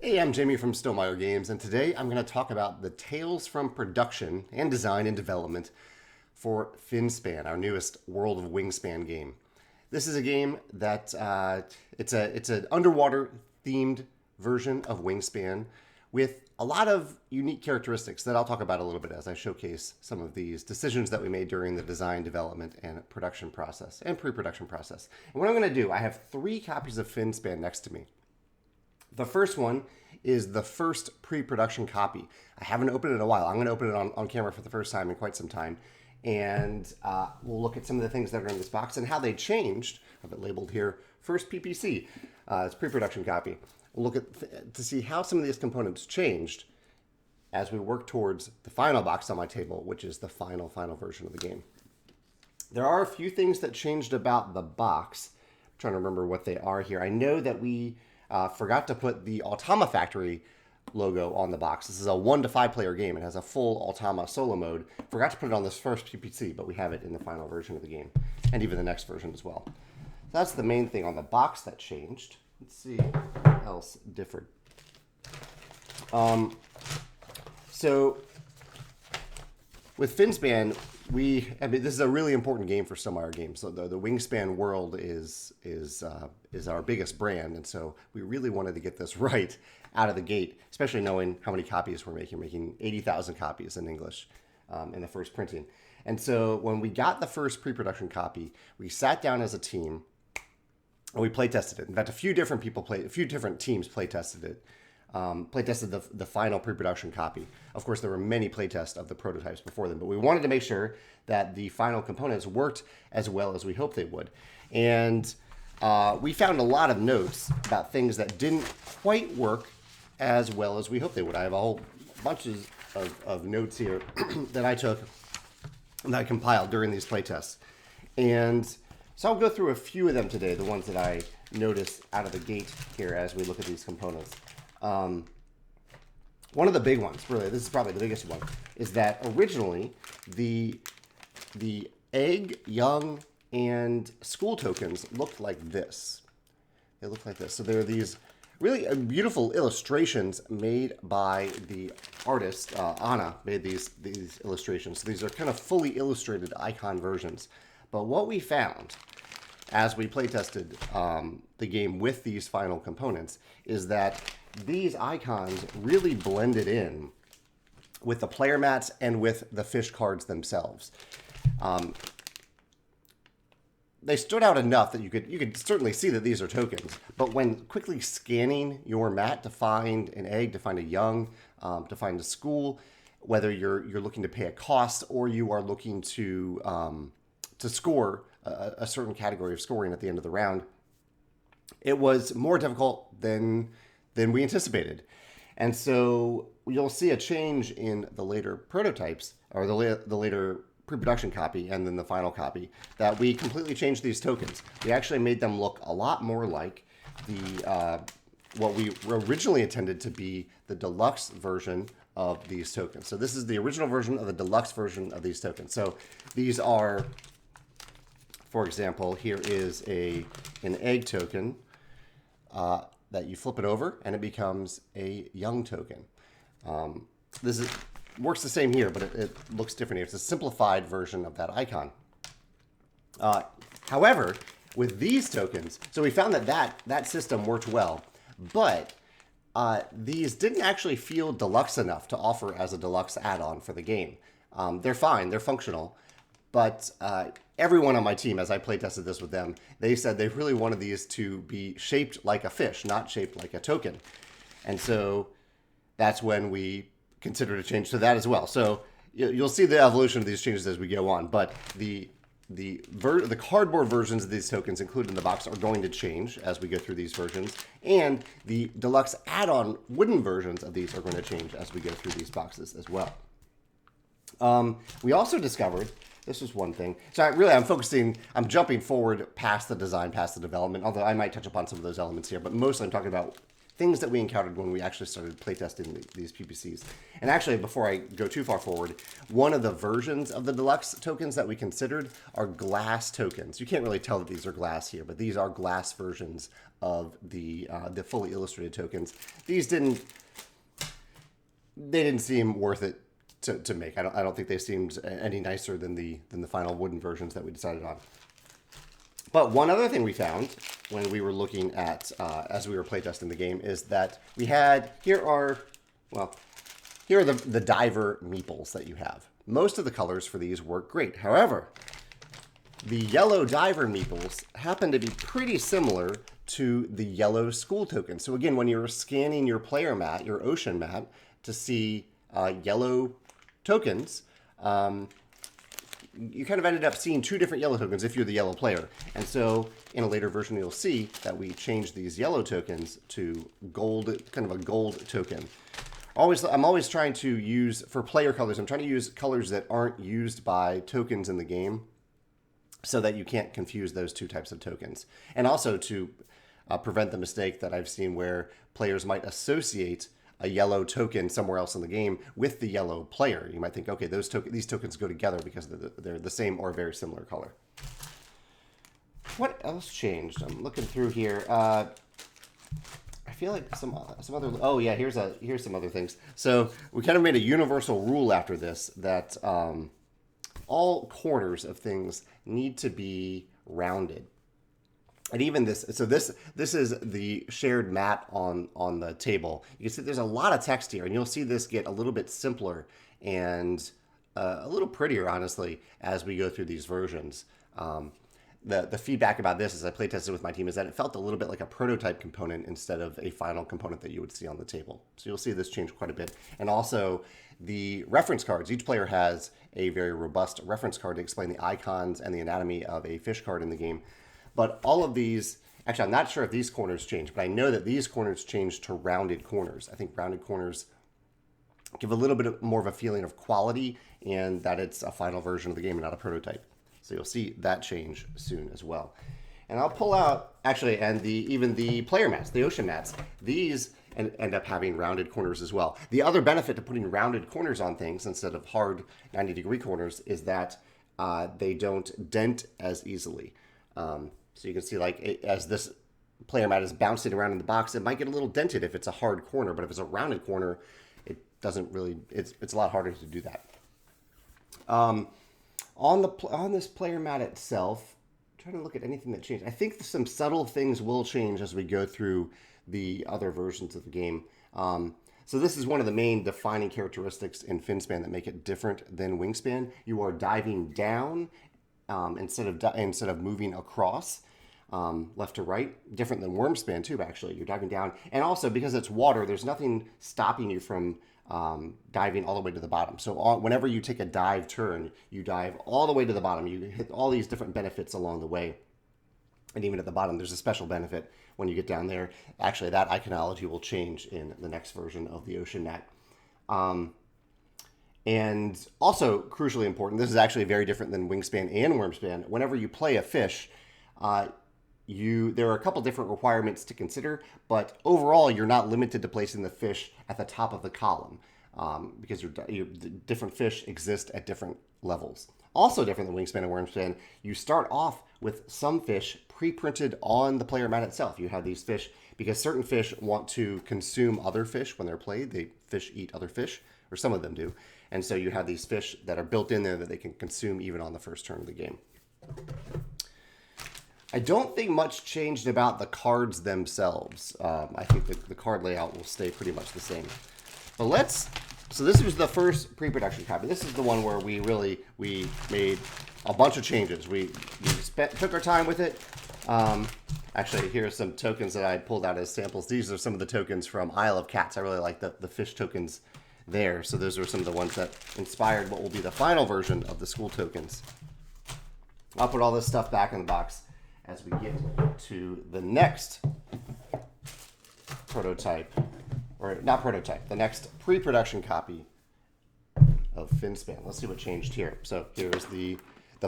Hey, I'm Jamie from Stonemaier Games, and today I'm going to talk about the Tales from Production and Design and Development for Finspan, our newest World of Wingspan game. This is a game that it's an underwater themed version of Wingspan with a lot of unique characteristics that I'll talk about a little bit as I showcase some of these decisions that we made during the design, development, and production process and pre-production process. And what I'm going to do, I have 3 copies of Finspan next to me. The first one is the first pre-production copy. I haven't opened it in a while. I'm going to open it on camera for the first time in quite some time. And we'll look at some of the things that are in this box and how they changed. I have it labeled here, first PPC. It's pre-production copy. We'll look at to see how some of these components changed as we work towards the final box on my table, which is the final version of the game. There are a few things that changed about the box. I'm trying to remember what they are here. I know that we forgot to put the Automa Factory logo on the box. This is a 1 to 5 player game. It has a full Automa solo mode. Forgot to put it on this first PPC, but we have it in the final version of the game, and even the next version as well. So that's the main thing on the box that changed. Let's see what else differed. So with Finspan, this is a really important game for Stonemaier Games. So the Wingspan world is our biggest brand, and so we really wanted to get this right out of the gate, especially knowing how many copies we're making 80,000 copies in English in the first printing. And so when we got the first pre-production copy, we sat down as a team and we play tested it. In fact, a few different teams play tested it. Playtested the final pre-production copy. Of course, there were many playtests of the prototypes before them, but we wanted to make sure that the final components worked as well as we hoped they would. And we found a lot of notes about things that didn't quite work as well as we hoped they would. I have a whole bunch of notes here that I took and that I compiled during these playtests. And so I'll go through a few of them today, the ones that I noticed out of the gate here as we look at these components. One of the big ones, really, this is probably the biggest one, is that originally the egg, young, and school tokens looked like this. They look like this. So there are these really beautiful illustrations made by the artist. Ana made these illustrations. So these are kind of fully illustrated icon versions. But what we found as we playtested the game with these final components is that these icons really blended in with the player mats and with the fish cards themselves. They stood out enough that you could certainly see that these are tokens. But when quickly scanning your mat to find an egg, to find a young, to find a school, whether you're looking to pay a cost or you are looking to score a certain category of scoring at the end of the round, it was more difficult than we anticipated. And so you'll see a change in the later prototypes, or the later pre-production copy and then the final copy, that we completely changed these tokens. We actually made them look a lot more like the what we originally intended to be the deluxe version of these tokens. So this is the original version of the deluxe version of these tokens. So these are, for example, here is an egg token. That you flip it over and it becomes a young token. This works the same here, but it looks different here. It's a simplified version of that icon. However, with these tokens, so we found that system worked well, but these didn't actually feel deluxe enough to offer as a deluxe add-on for the game. They're fine, they're functional, but everyone on my team, as I play tested this with them, they said they really wanted these to be shaped like a fish, not shaped like a token. And so that's when we considered a change to that as well. So you'll see the evolution of these changes as we go on, but the cardboard versions of these tokens included in the box are going to change as we go through these versions, and the deluxe add-on wooden versions of these are going to change as we go through these boxes as well. We also discovered, this was one thing. So I'm jumping forward past the design, past the development, although I might touch upon some of those elements here, but mostly I'm talking about things that we encountered when we actually started playtesting these PPCs. And actually, before I go too far forward, one of the versions of the deluxe tokens that we considered are glass tokens. You can't really tell that these are glass here, but these are glass versions of the fully illustrated tokens. These didn't seem worth it to make. I don't think they seemed any nicer than the final wooden versions that we decided on. But one other thing we found when we were looking at, as we were playtesting the game, is that we had, here are the diver meeples that you have. Most of the colors for these work great. However, the yellow diver meeples happen to be pretty similar to the yellow school tokens. So again, when you're scanning your player mat, your ocean mat, to see yellow tokens, you kind of ended up seeing two different yellow tokens if you're the yellow player. And so in a later version, you'll see that we changed these yellow tokens to gold, kind of a gold token. I'm always trying to use, for player colors, I'm trying to use colors that aren't used by tokens in the game so that you can't confuse those two types of tokens. And also to prevent the mistake that I've seen where players might associate a yellow token somewhere else in the game with the yellow player. You might think, okay, these tokens go together because they're the same or very similar color. What else changed? I'm looking through here. I feel like some other. Oh yeah, here's some other things. So we kind of made a universal rule after this that all corners of things need to be rounded. And even this, so this is the shared mat on the table. You can see there's a lot of text here, and you'll see this get a little bit simpler and a little prettier, honestly, as we go through these versions. The feedback about this as I playtested with my team is that it felt a little bit like a prototype component instead of a final component that you would see on the table. So you'll see this change quite a bit. And also the reference cards. Each player has a very robust reference card to explain the icons and the anatomy of a fish card in the game. But all of these, actually, I'm not sure if these corners changed, but I know that these corners changed to rounded corners. I think rounded corners give a little bit more of a feeling of quality and that it's a final version of the game and not a prototype. So you'll see that change soon as well. And I'll pull out, actually, and even the player mats, the ocean mats, these end up having rounded corners as well. The other benefit to putting rounded corners on things instead of hard 90-degree corners is that they don't dent as easily. So you can see, like, as this player mat is bouncing around in the box, it might get a little dented if it's a hard corner, but if it's a rounded corner, it doesn't really, it's a lot harder to do that. On this player mat itself, I'm trying to look at anything that changed. I think some subtle things will change as we go through the other versions of the game. So this is one of the main defining characteristics in Finspan that make it different than Wingspan. You are diving down instead of moving across left to right. Different than Wormspan too, actually. You're diving down. And also, because it's water, there's nothing stopping you from diving all the way to the bottom. So whenever you take a dive turn, you dive all the way to the bottom. You hit all these different benefits along the way. And even at the bottom, there's a special benefit when you get down there. Actually, that iconology will change in the next version of the Ocean Net. And also, crucially important, this is actually very different than Wingspan and Wormspan. Whenever you play a fish, there are a couple different requirements to consider, but overall, you're not limited to placing the fish at the top of the column because different fish exist at different levels. Also different than Wingspan and Wormspan, you start off with some fish pre-printed on the player mat itself. You have these fish because certain fish want to consume other fish when they're played. Fish eat other fish, or some of them do. And so you have these fish that are built in there that they can consume even on the first turn of the game. I don't think much changed about the cards themselves. I think the card layout will stay pretty much the same. But so this was the first pre-production copy. This is the one where we made a bunch of changes. We took our time with it. Actually, here are some tokens that I pulled out as samples. These are some of the tokens from Isle of Cats. I really like the fish tokens there. So those are some of the ones that inspired what will be the final version of the school tokens. I'll put all this stuff back in the box as we get to the next prototype, or not prototype, the next pre-production copy of Finspan. Let's see what changed here. So here's the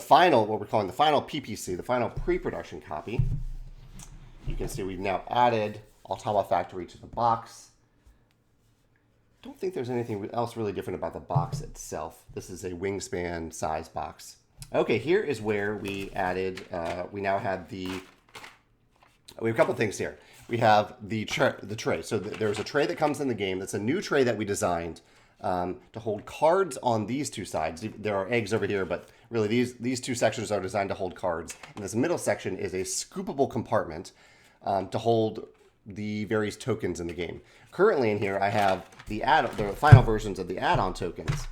final, what we're calling the final PPC, the final pre-production copy. You can see we've now added Ottawa factory to the box. Don't think there's anything else really different about the box itself. This is a Wingspan size box. Okay, here is where we added, we now have we have a couple things here. We have the tray. So there's a tray that comes in the game. That's a new tray that we designed to hold cards on these two sides. There are eggs over here, but really these two sections are designed to hold cards. And this middle section is a scoopable compartment to hold the various tokens in the game. Currently in here, I have the final versions of the add-on tokens.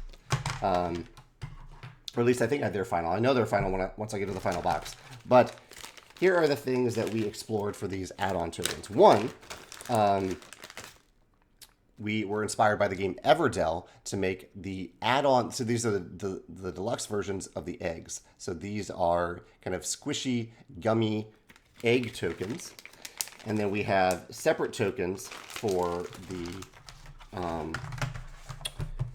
Or at least I think they're final. I know they're final once I get to the final box. But here are the things that we explored for these add-on tokens. One, we were inspired by the game Everdell to make the add-on. So these are the deluxe versions of the eggs. So these are kind of squishy, gummy egg tokens. And then we have separate tokens for the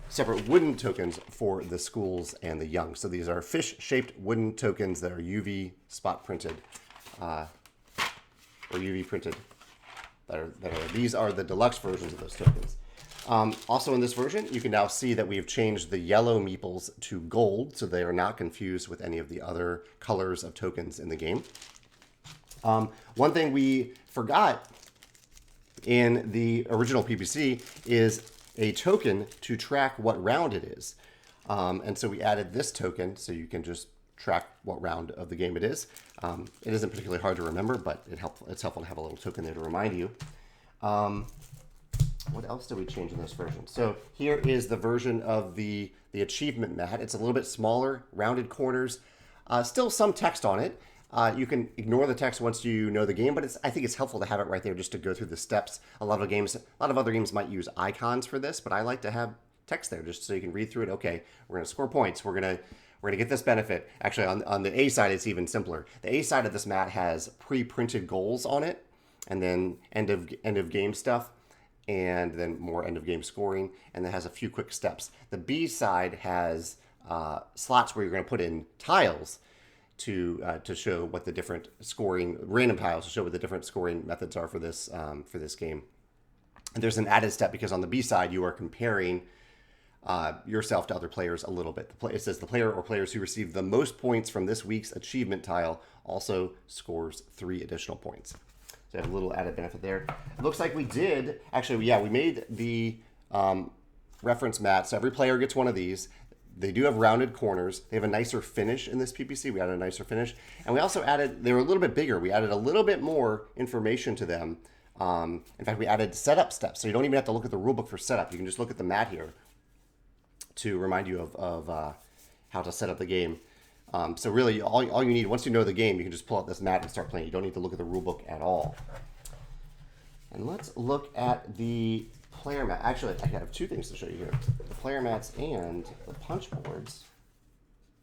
separate wooden tokens for the schools and the young. So these are fish-shaped wooden tokens that are UV spot printed, or UV printed. These are the deluxe versions of those tokens. Also in this version, you can now see that we have changed the yellow meeples to gold, so they are not confused with any of the other colors of tokens in the game. One thing we forgot in the original PPC is a token to track what round it is. And so we added this token so you can just track what round of the game it is. It isn't particularly hard to remember, but it's helpful to have a little token there to remind you. What else did we change in this version? So here is the version of the achievement mat. It's a little bit smaller, rounded corners, still some text on it. You can ignore the text once you know the game, but I think it's helpful to have it right there just to go through the steps. A lot of other games might use icons for this, but I like to have text there just so you can read through it. Okay, we're going to score points. We're going to get this benefit. Actually, on the A side, it's even simpler. The A side of this mat has pre-printed goals on it, and then end of game stuff, and then more end of game scoring, and then has a few quick steps. The B side has slots where you're going to put in tiles to show what the different scoring, random tiles to show what the different scoring methods are for this game. And there's an added step because on the B side you are comparing yourself to other players a little bit. It says the player or players who receive the most points from this week's achievement tile also scores 3 additional points. So I have a little added benefit there. It looks like we did actually. Yeah, we made the reference mat. So every player gets one of these. They do have rounded corners. They have a nicer finish in this PPC. We added a nicer finish. And we also added, they were a little bit bigger. We added a little bit more information to them. In fact, we added setup steps. So you don't even have to look at the rulebook for setup. You can just look at the mat here to remind you of how to set up the game. So really, all you need, once you know the game, you can just pull out this mat and start playing. You don't need to look at the rulebook at all. And let's look at the player mat. Actually, I have 2 things to show you here. The player mats and the punch boards.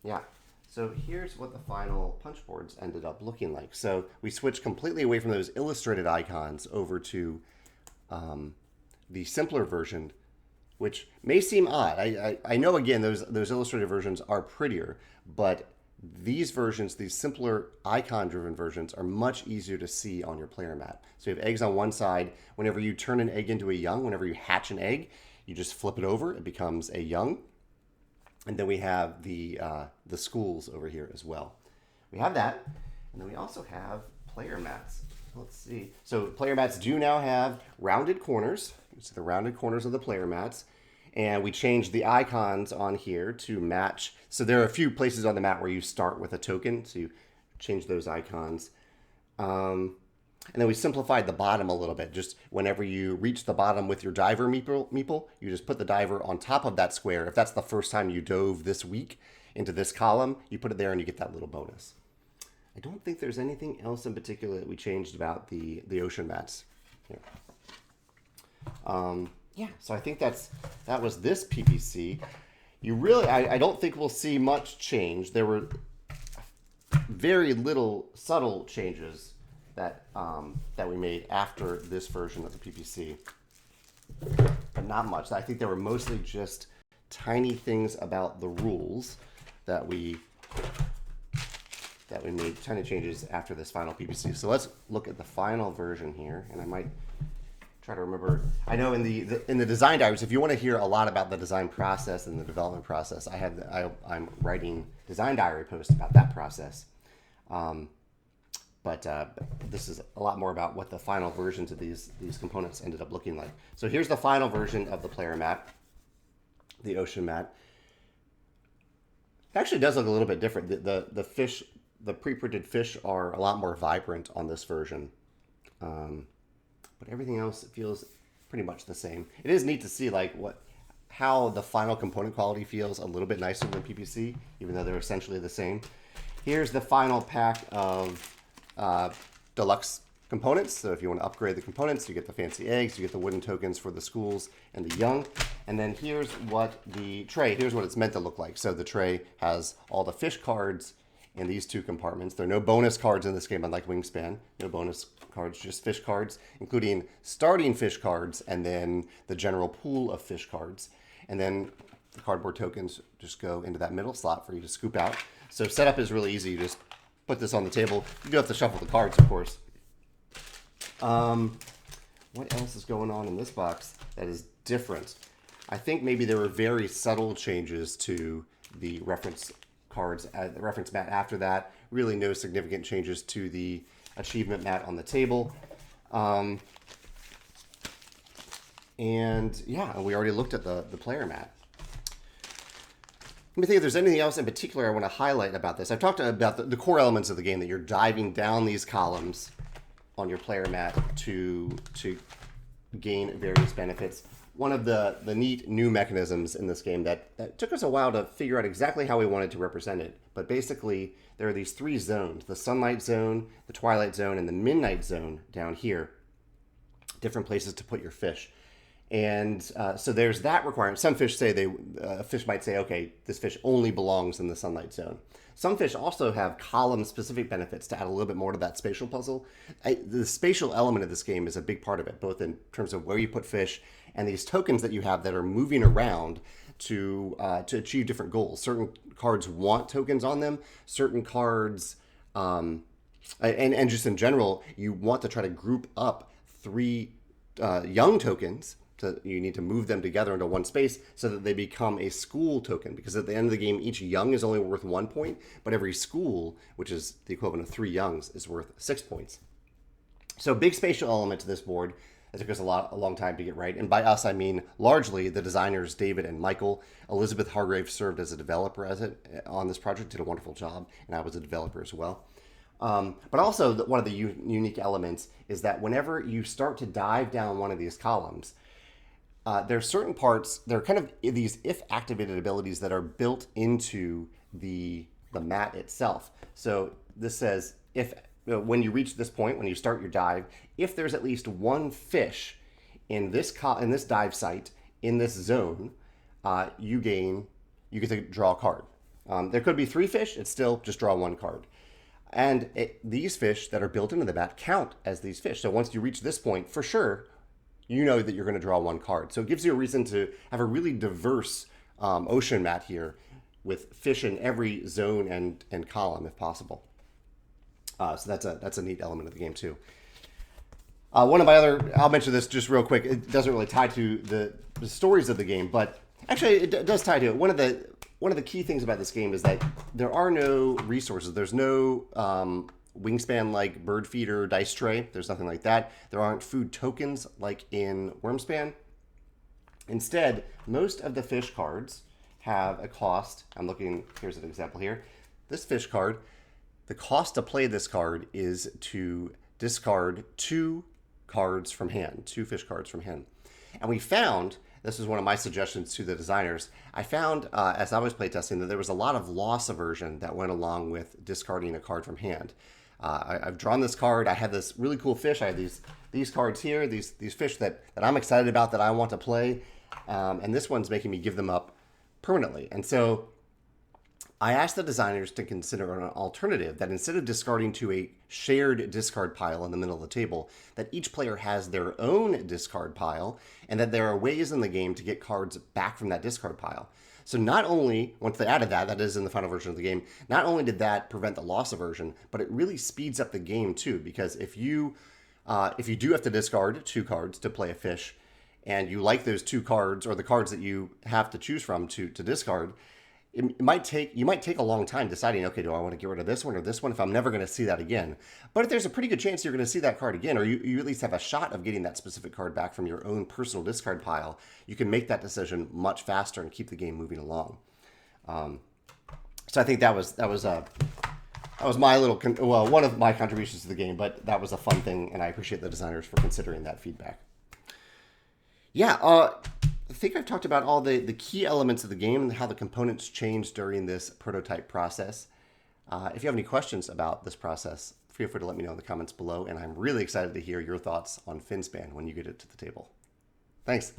Yeah. So here's what the final punch boards ended up looking like. So we switched completely away from those illustrated icons over to the simpler version, which may seem odd. I know, again, those illustrated versions are prettier, but these versions, these simpler icon-driven versions, are much easier to see on your player mat. So you have eggs on one side. Whenever you turn an egg into a young, whenever you hatch an egg, you just flip it over. It becomes a young. And then we have the schools over here as well. We have that. And then we also have player mats. Let's see. So player mats do now have rounded corners. You see the rounded corners of the player mats. And we changed the icons on here to match. So there are a few places on the mat where you start with a token. So you change those icons. And then we simplified the bottom a little bit. Just whenever you reach the bottom with your diver meeple, you just put the diver on top of that square. If that's the first time you dove this week into this column, you put it there and you get that little bonus. I don't think there's anything else in particular that we changed about the ocean mats here. Yeah, so I think that was this PPC. I don't think we'll see much change. There were very little subtle changes that we made after this version of the PPC, but not much. I think there were mostly just tiny things about the rules that we made tiny changes after this final PPC. So let's look at the final version here, and I might try to remember. I know in the design diaries, if you want to hear a lot about the design process and the development process, I'm writing design diary posts about that process. But this is a lot more about what the final versions of these components ended up looking like. So here's the final version of the player mat, the ocean mat. It actually does look a little bit different. The fish, the pre-printed fish are a lot more vibrant on this version. But everything else feels pretty much the same. It is neat to see how the final component quality feels a little bit nicer than PPC, even though they're essentially the same. Here's the final pack of deluxe components. So if you want to upgrade the components, you get the fancy eggs, you get the wooden tokens for the schools and the young. And then here's what the tray, here's what it's meant to look like. So the tray has all the fish cards in these two compartments. There are no bonus cards in this game, unlike Wingspan. No bonus cards, just fish cards, including starting fish cards and then the general pool of fish cards. And then the cardboard tokens just go into that middle slot for you to scoop out. So setup is really easy. You just put this on the table. You do have to shuffle the cards, of course. What else is going on in this box that is different? I think maybe there were very subtle changes to the reference cards, the reference mat after that. Really no significant changes to the achievement mat on the table. And yeah, we already looked at the player mat. Let me think if there's anything else in particular I want to highlight about this. I've talked about the core elements of the game, that you're diving down these columns on your player mat to gain various benefits. One of the neat new mechanisms in this game that took us a while to figure out exactly how we wanted to represent it. But basically, there are these three zones: the sunlight zone, the twilight zone, and the midnight zone down here. Different places to put your fish. And so there's that requirement. Some fish say a fish might say, okay, this fish only belongs in the sunlight zone. Some fish also have column-specific benefits to add a little bit more to that spatial puzzle. The spatial element of this game is a big part of it, both in terms of where you put fish and these tokens that you have that are moving around to achieve different goals. Certain cards want tokens on them. Certain cards, and just in general, you want to try to group up three young tokens. So you need to move them together into one space so that they become a school token, because at the end of the game, each young is only worth 1 point, but every school, which is the equivalent of 3 youngs, is worth 6 points. So big spatial element to this board. It took us a long time to get right. And by us, I mean largely the designers, David and Michael. Elizabeth Hargrave served as a developer on this project, did a wonderful job, and I was a developer as well. But also, one of the unique elements is that whenever you start to dive down one of these columns, there are certain parts, there are kind of these if-activated abilities that are built into the mat itself. So this says, when you reach this point, when you start your dive, if there's at least one fish in this dive site, in this zone, you get to draw a card. There could be 3 fish, it's still just draw 1 card. And these fish that are built into the mat count as these fish. So once you reach this point, for sure, you know that you're going to draw 1 card. So it gives you a reason to have a really diverse ocean mat here with fish in every zone and column if possible. So that's a neat element of the game too. One of my I'll mention this just real quick. It doesn't really tie to the stories of the game, but actually it does tie to it. One of the key things about this game is that there are no resources. There's no Wingspan-like bird feeder dice tray. There's nothing like that. There aren't food tokens like in Wormspan. Instead, most of the fish cards have a cost. Here's an example here. This fish card, the cost to play this card is to discard 2 cards from hand, 2 fish cards from hand. And we found, this was one of my suggestions to the designers, I found as I was playtesting that there was a lot of loss aversion that went along with discarding a card from hand. I've drawn this card. I have this really cool fish. I have these cards here, these fish that I'm excited about, that I want to play. And this one's making me give them up permanently. And so I asked the designers to consider an alternative, that instead of discarding to a shared discard pile in the middle of the table, that each player has their own discard pile, and that there are ways in the game to get cards back from that discard pile. So not only, once they added that is in the final version of the game, not only did that prevent the loss aversion, but it really speeds up the game too, because if you If you do have to discard 2 cards to play a fish, and you like those 2 cards or the cards that you have to choose from to discard, you might take a long time deciding, okay, do I want to get rid of this one or this one if I'm never going to see that again? But if there's a pretty good chance you're going to see that card again, or you at least have a shot of getting that specific card back from your own personal discard pile, you can make that decision much faster and keep the game moving along. So I think that was my little, one of my contributions to the game, but that was a fun thing, and I appreciate the designers for considering that feedback. Yeah, I think I've talked about all the key elements of the game and how the components change during this prototype process. If you have any questions about this process, feel free to let me know in the comments below, and I'm really excited to hear your thoughts on Finspan when you get it to the table. Thanks.